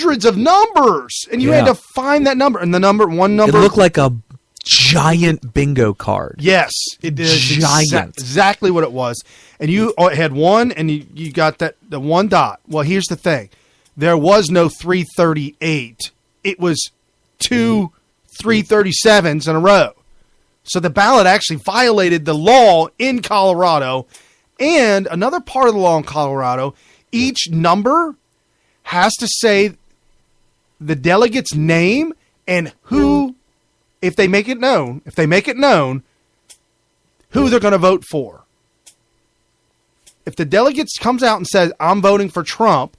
hundreds of numbers, and you had to find that number. And one number. It looked like a giant bingo card. Yes, it is. Giant. Exactly what it was. And you had one, and you got the one dot. Well, here's the thing. There was no 338. It was 2 337s in a row. So the ballot actually violated the law in Colorado. And another part of the law in Colorado, each number has to say the delegate's name and who, if they make it known, who they're going to vote for. If the delegate comes out and says, I'm voting for Trump,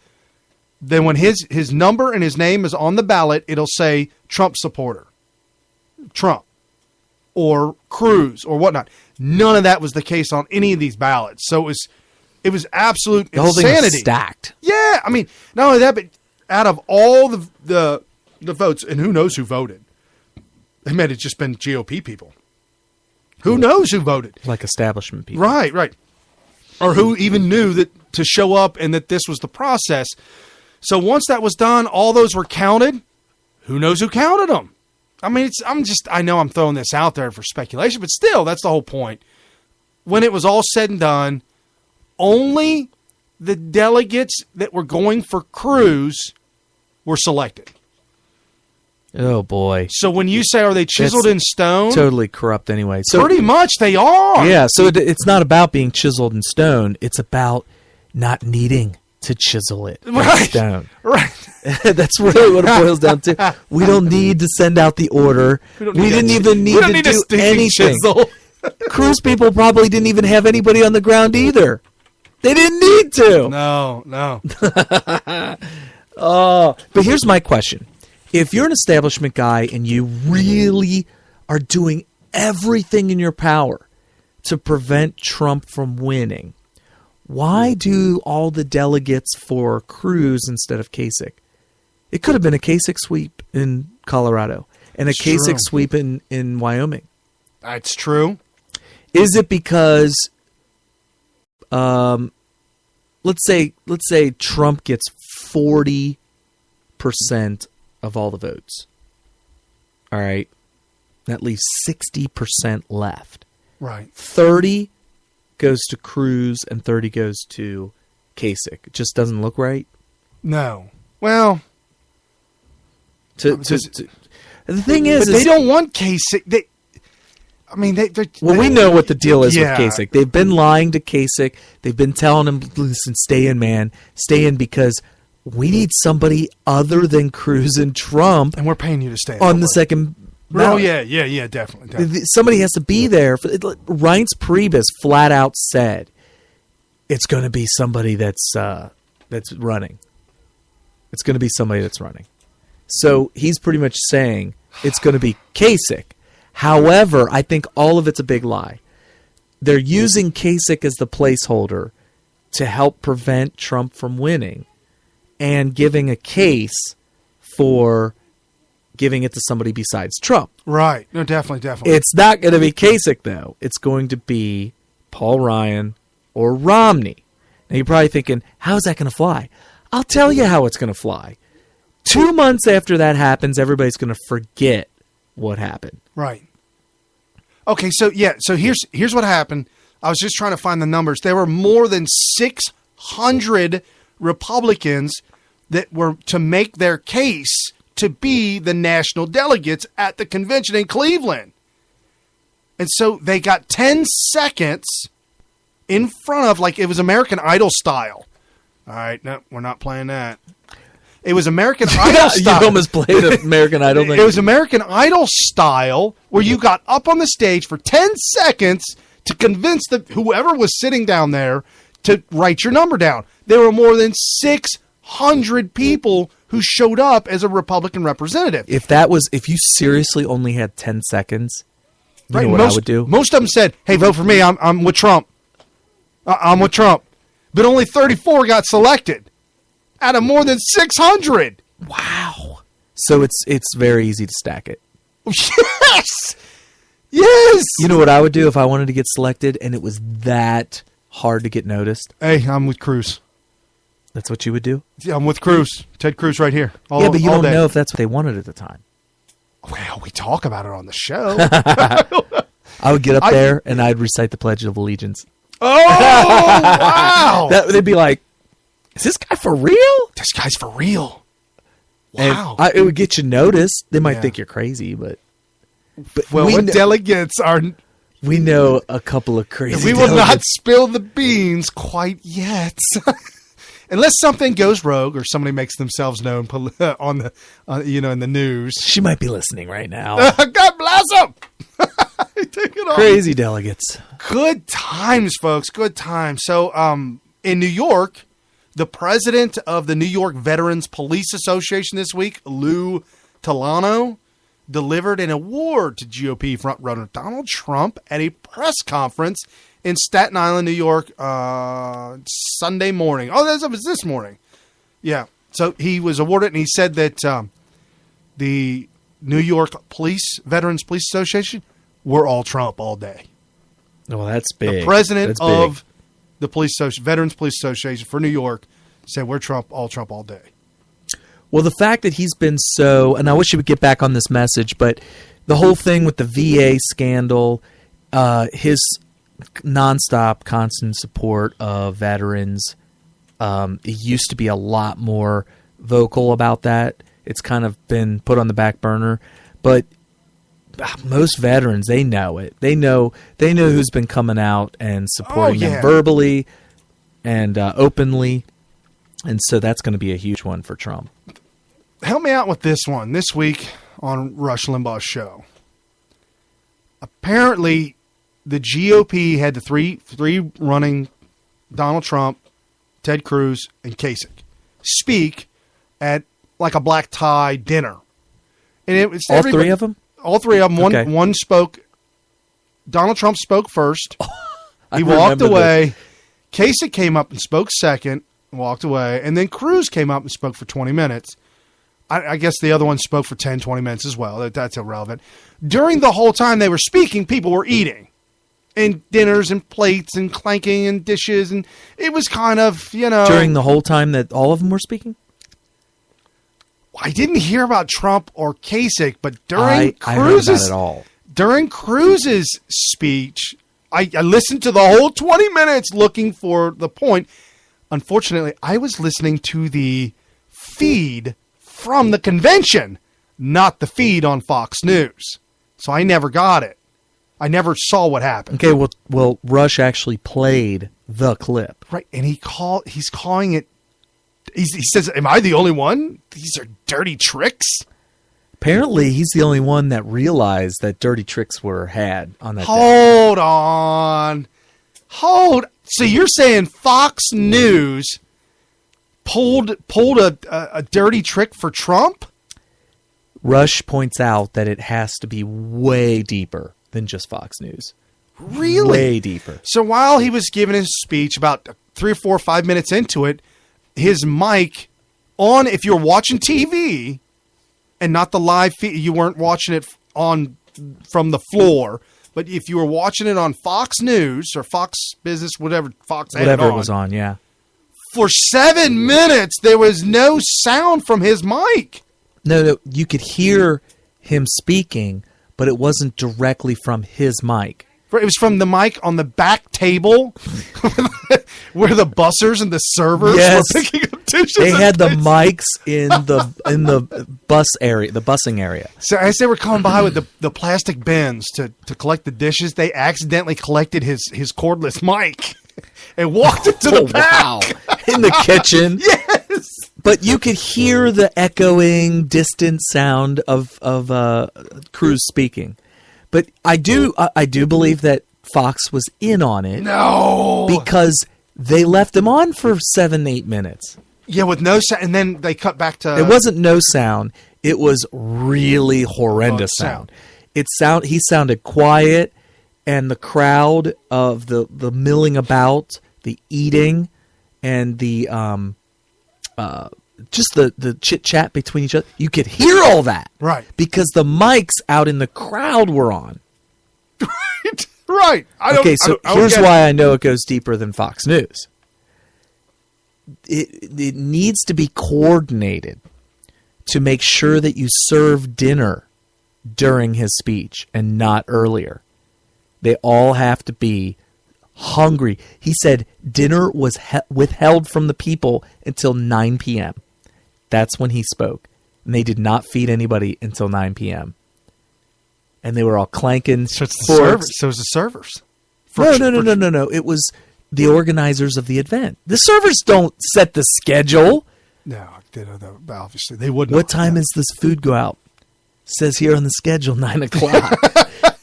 then when his number and his name is on the ballot, it'll say Trump supporter, Trump, or Cruz, or whatnot. None of that was the case on any of these ballots. So it was absolute the whole insanity. thing was stacked. Yeah, I mean, not only that, but out of all the votes, and who knows who voted? It may have just been GOP people. Who knows who voted? Like establishment people. Right. Or who even knew that to show up and that this was the process. So once that was done, all those were counted. Who knows who counted them? I mean, I know I'm throwing this out there for speculation, but still, that's the whole point. When it was all said and done, only the delegates that were going for Cruz were selected. Oh, boy. So when you say, are they chiseled in stone? Totally corrupt anyway. So, pretty much they are. Yeah, so it's not about being chiseled in stone. It's about not needing to chisel it in stone. Right. That's really what it boils down to. We don't need to send out the order. We didn't even need to do anything. Cruz people probably didn't even have anybody on the ground either. They didn't need to. No. But here's my question. If you're an establishment guy and you really are doing everything in your power to prevent Trump from winning, why do all the delegates for Cruz instead of Kasich? It could have been a Kasich sweep in Colorado and a Kasich sweep in Wyoming. That's true. Is it because, let's say Trump gets 40% of all the votes. All right. That leaves 60% left. Right. 30 goes to Cruz and 30 goes to Kasich. It just doesn't look right. No. Well, the thing is, they don't want Kasich. We know what the deal is with Kasich. They've been lying to Kasich. They've been telling him, listen, stay in, man. Stay in because we need somebody other than Cruz and Trump. And we're paying you to stay in on the second ballot. Oh, yeah, definitely. Somebody has to be there. Reince Priebus flat out said it's going to be somebody that's running. It's going to be somebody that's running. So he's pretty much saying it's going to be Kasich. However, I think all of it's a big lie. They're using Kasich as the placeholder to help prevent Trump from winning and giving a case for giving it to somebody besides Trump. Right. No, definitely. It's not going to be Kasich, though. It's going to be Paul Ryan or Romney. Now, you're probably thinking, how is that going to fly? I'll tell you how it's going to fly. 2 months after that happens, everybody's going to forget what happened. Right. Okay, so here's what happened. I was just trying to find the numbers. There were more than 600 Republicans that were to make their case to be the national delegates at the convention in Cleveland. And so they got 10 seconds in front of, like it was American Idol style. All right, no, we're not playing that. It was American Idol style. You almost played an American Idol thing. It was American Idol style where you got up on the stage for 10 seconds to convince whoever was sitting down there to write your number down. There were more than 600 people who showed up as a Republican representative. If you seriously only had 10 seconds, you know what I would do? Most of them said, hey, vote for me. I'm with Trump. I'm with Trump. But only 34 got selected out of more than 600. Wow. So it's very easy to stack it. Yes. You know what I would do if I wanted to get selected and it was that hard to get noticed? Hey, I'm with Cruz. That's what you would do? Yeah, I'm with Cruz. Ted Cruz right here. Yeah, but you all don't day. know if that's what they wanted at the time. Well, we talk about it on the show. I would get up there and I'd recite the Pledge of Allegiance. Oh, wow. They'd be like, is this guy for real? This guy's for real. Wow. And it would get you noticed. They might Yeah. think you're crazy, but well, we what kn- delegates are... we know a couple of crazy We will not delegates. spill the beans quite yet. Unless something goes rogue or somebody makes themselves known on the, in the news. She might be listening right now. God bless them. Take it off. Crazy delegates. Good times, folks. Good times. So, in New York, the president of the New York Veterans Police Association this week, Lou Telano, delivered an award to GOP frontrunner Donald Trump at a press conference in Staten Island, New York, Sunday morning. Oh, that was this morning. Yeah. So he was awarded, and he said that the New York Veterans Police Association, we're all Trump all day. Well, that's big. The president That's of the Veterans Police Association for New York said we're Trump all day. Well, the fact that he's been so, and I wish he would get back on this message, but the whole thing with the VA scandal, his nonstop, constant support of veterans, he used to be a lot more vocal about that. It's kind of been put on the back burner, but most veterans, they know it. They know who's been coming out and supporting them verbally and openly, and so that's going to be a huge one for Trump. Help me out with this one. This week on Rush Limbaugh's show, apparently the GOP had the three running, Donald Trump, Ted Cruz, and Kasich, speak at like a black tie dinner. And it was all three of them? All three of them. Okay. One spoke. Donald Trump spoke first. I He walked remember away. Kasich came up and spoke second, walked away. And then Cruz came up and spoke for 20 minutes. I guess the other one spoke for 10, 20 minutes as well. That's irrelevant. During the whole time they were speaking, people were eating. And dinners and plates and clanking and dishes. And it was kind of, During the whole time that all of them were speaking? I didn't hear about Trump or Kasich, but I heard that at all. During Cruz's speech, I listened to the whole 20 minutes looking for the point. Unfortunately, I was listening to the feed from the convention, not the feed on Fox News. So I never got it. I never saw what happened. Okay, well, Rush actually played the clip. Right, and he's calling it, he says, am I the only one? These are dirty tricks? Apparently, he's the only one that realized that dirty tricks were had on that day. Hold on. So you're saying Fox News pulled a dirty trick for Trump? Rush points out that it has to be way deeper than just Fox News. Really? Way deeper. So while he was giving his speech, about 3 or 4 or 5 minutes into it, his mic on, if you're watching TV and not the live feed, you weren't watching it on from the floor, but if you were watching it on Fox News or Fox Business, whatever it was on, yeah. For 7 minutes, there was no sound from his mic. No, you could hear him speaking, but it wasn't directly from his mic. It was from the mic on the back table where the bussers and the servers were picking up dishes. They had the mics in the bus area, the busing area. So as they were coming by with the plastic bins to collect the dishes, they accidentally collected his cordless mic and walked into the back. Wow. In the kitchen. Yes. But you could hear the echoing, distant sound of Cruz speaking. But I do believe that Fox was in on it. No. Because they left him on for 7-8 minutes. Yeah, with no sound, and then they cut back to... It wasn't no sound. It was really horrendous sound. He sounded quiet, and the crowd of the milling about, the eating, and the just the chit chat between each other, you could hear all that, right? Because the mics out in the crowd were on. Right. Here's why I know it goes deeper than Fox News. it needs to be coordinated to make sure that you serve dinner during his speech and not earlier. They all have to be hungry. He said dinner was withheld from the people until 9 p.m. That's when he spoke. And they did not feed anybody until 9 p.m. And they were all clanking. So it's the servers. So it's the servers. No. It was the organizers of the event. The servers don't set the schedule. No, obviously they wouldn't. What time does this food go out? Says here on the schedule, 9 o'clock.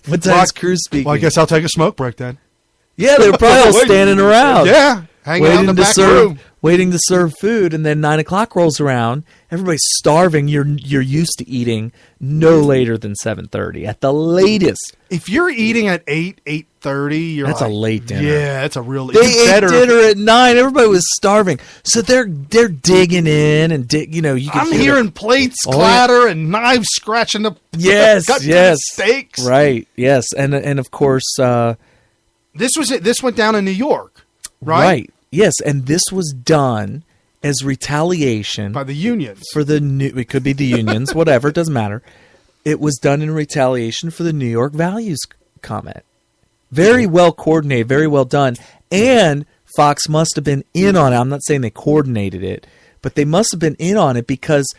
What time is Cruz speaking? Well, I guess I'll take a smoke break then. Yeah, they were probably all standing around. Yeah, hanging out in the back room. Waiting to serve food, and then 9 o'clock rolls around. Everybody's starving. You're used to eating no later than 7:30 at the latest. If you're eating at 8:30, that's a late dinner. Yeah, that's a real. They ate dinner at 9. Everybody was starving, so they're digging in and you can. I'm hearing plates clatter and knives scratching the the steaks. Right. Yes, and of course. This was it. This went down in New York, right? Right. Yes, and this was done as retaliation by the unions for it could be the unions, whatever, it doesn't matter. It was done in retaliation for the New York values comment. Very well coordinated, very well done, and Fox must have been in on it. I'm not saying they coordinated it, but they must have been in on it because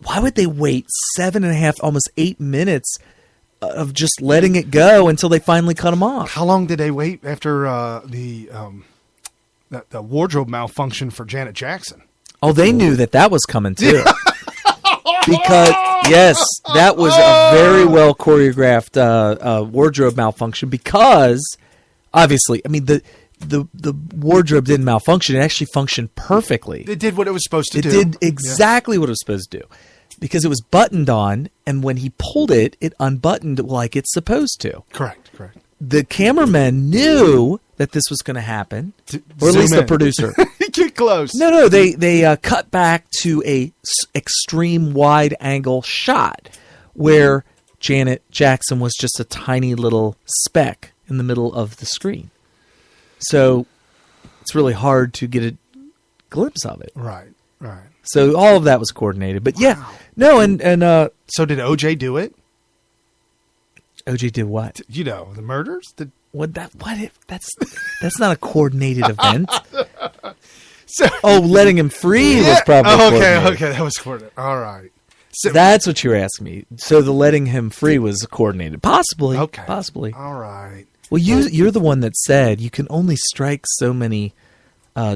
why would they wait 7.5, almost 8 minutes? Of just letting it go until they finally cut them off. How long did they wait after the wardrobe malfunction for Janet Jackson? Oh, they knew that was coming too. Because yes, that was a very well choreographed wardrobe malfunction. Because obviously, I mean the wardrobe didn't malfunction; it actually functioned perfectly. It did what it was supposed to do. It did exactly what it was supposed to do. Because it was buttoned on, and when he pulled it, it unbuttoned like it's supposed to. Correct. The cameraman knew that this was going to happen, or at least the producer. Get close. No, they cut back to a extreme wide angle shot where Janet Jackson was just a tiny little speck in the middle of the screen. So it's really hard to get a glimpse of it. Right. So all of that was coordinated, but yeah, no, and so did OJ do it? OJ did what? The murders. That's not a coordinated event. Letting him free was probably okay. That was coordinated. All right. So that's what you were asking me. So the letting him free was coordinated, possibly. Okay. Possibly. All right. Well, you're the one that said you can only strike so many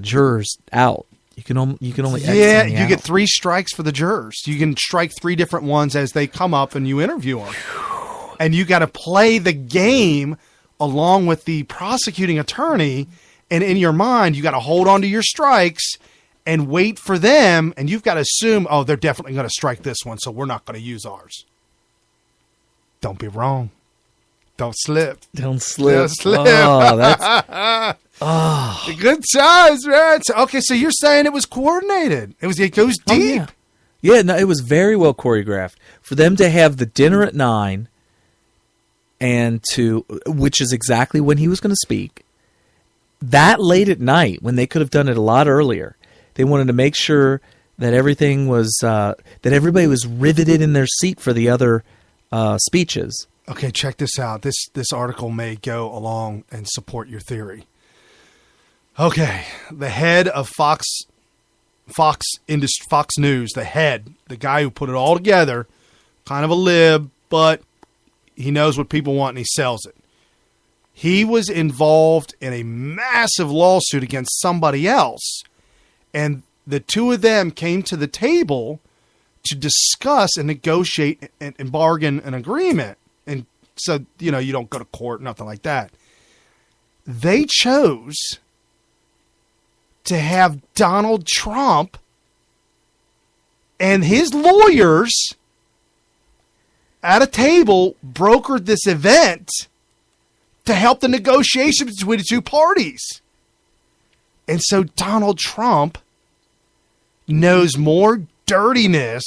jurors out. You can only you get 3 strikes for the jurors. You can strike 3 different ones as they come up and you interview them. And you got to play the game along with the prosecuting attorney. And in your mind, you got to hold on to your strikes and wait for them. And you've got to assume, they're definitely going to strike this one, so we're not going to use ours. Don't be wrong. Don't slip. Don't slip. Don't slip. Oh, that's... Oh. Good times, man. Okay, so you're saying it was coordinated. It goes deep. Yeah, no, it was very well choreographed. For them to have the dinner at 9 and which is exactly when he was going to speak, that late at night when they could have done it a lot earlier. They wanted to make sure that everything was that everybody was riveted in their seat for the other speeches. Okay, check this out. This article may go along and support your theory. Okay, the head of Fox News, the guy who put it all together, kind of a lib, but he knows what people want and he sells it. He was involved in a massive lawsuit against somebody else, and the two of them came to the table to discuss and negotiate and bargain an agreement. And so, you don't go to court, nothing like that. They chose to have Donald Trump and his lawyers at a table brokered this event to help the negotiations between the two parties. And so Donald Trump knows more dirtiness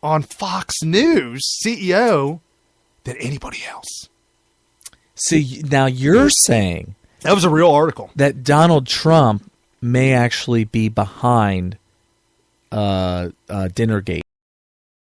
on Fox News CEO than anybody else. See, now you're saying that was a real article that Donald Trump may actually be behind Dinnergate.